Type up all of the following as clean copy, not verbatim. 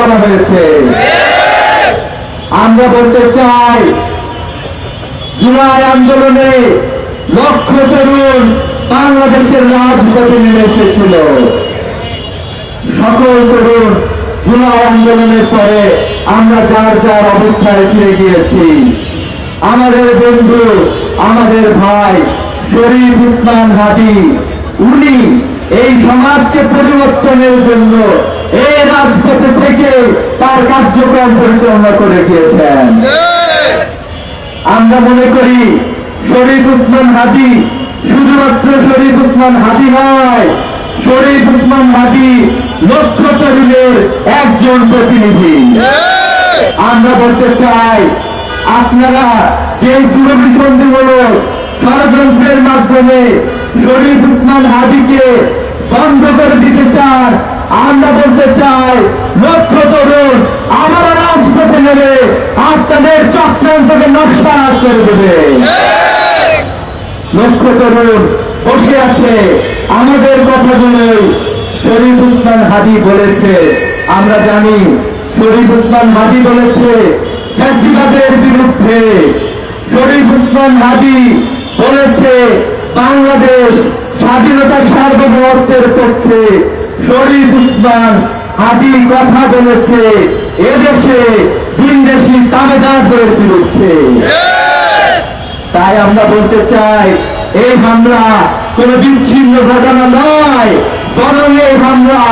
করা হয়েছে। আমরা বলতে চাই, জুলাই আন্দোলনে লক্ষ তরুণ বাংলাদেশের রাজপথে নেমে এসেছিল। সকল তরুণ জুলাই আন্দোলনের পরে আমরা যার যার অবস্থায় ফিরে গিয়েছি। আমাদের বন্ধু, আমাদের ভাই শরীফ উসমান হাদী, উনি এই সমাজকে পরিবর্তনের জন্য এই রাজপথে থেকে তার কার্যক্রম পরিচালনা করে গিয়েছেন। আমরা মনে করি শরীফ উসমান হাদী শুধুমাত্র শরীফ উসমান হাদী নয়, শরীফ উসমান হাদী লক্ষ তরুণের একজন প্রতিনিধি। আমরা বলতে চাই, আপনারা যে দূরভিসন্ধিমূলক ষড়যন্ত্রের মাধ্যমে শরীফ উসমান হাদীকে বন্ধ করে দিতে চান, আমরা বলতে চাই লক্ষ তরুণ আবার রাজপথে নেমে আপনাদের চক্রান্তকে নস্যাৎ করে দেবে। লক্ষ তরুণ বসে আছে আমাদের কথাগুলো শরীফ উসমান হাদী বলেছে। আমরা জানি শরীফ উসমান হাদী বলেছে ফ্যাসিবাদের বিরুদ্ধে, শরীফ উসমান হাদী বলেছে বাংলাদেশ স্বাধীনতা সার্বভৌমত্বের পক্ষে, শরীফ উসমান হাদী কথা বলেছে এদেশে ভিনদেশী তাবেদারদের বিরুদ্ধে। তাই আমরা বলতে চাই, এই হামলা কোন বিচ্ছিন্ন ঘটনা নয়, বরং এই হামলা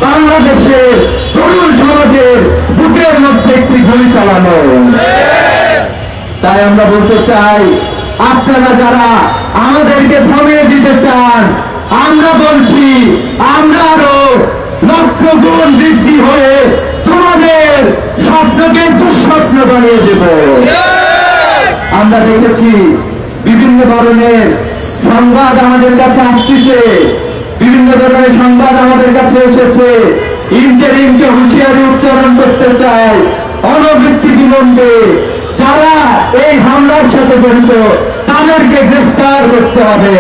বাংলাদেশের তরুণ সমাজের বুকের মধ্যে একটি গুলি চালানো। তাই আমরা বলতে চাই, আপনারা যারা আমাদেরকে থামিয়ে দিতে চান, আমরা বলছি আমরা আরো লক্ষ গুণ বৃদ্ধি হয়ে তোমাদের স্বপ্নকে দুঃস্বপ্ন বানিয়ে দেব। আমরা দেখেছি বিভিন্ন ধরনের সংবাদ আমাদের কাছে আসতেছে, বিভিন্ন ধরনের সংবাদ আমাদের কাছে এসেছে। ইন্টারিমকে হুঁশিয়ারি উচ্চারণ করতে চাই, অনভিত্তি বিলম্বে যারা এই হামলার সাথে জড়িত তাদেরকে গ্রেফতার করতে হবে।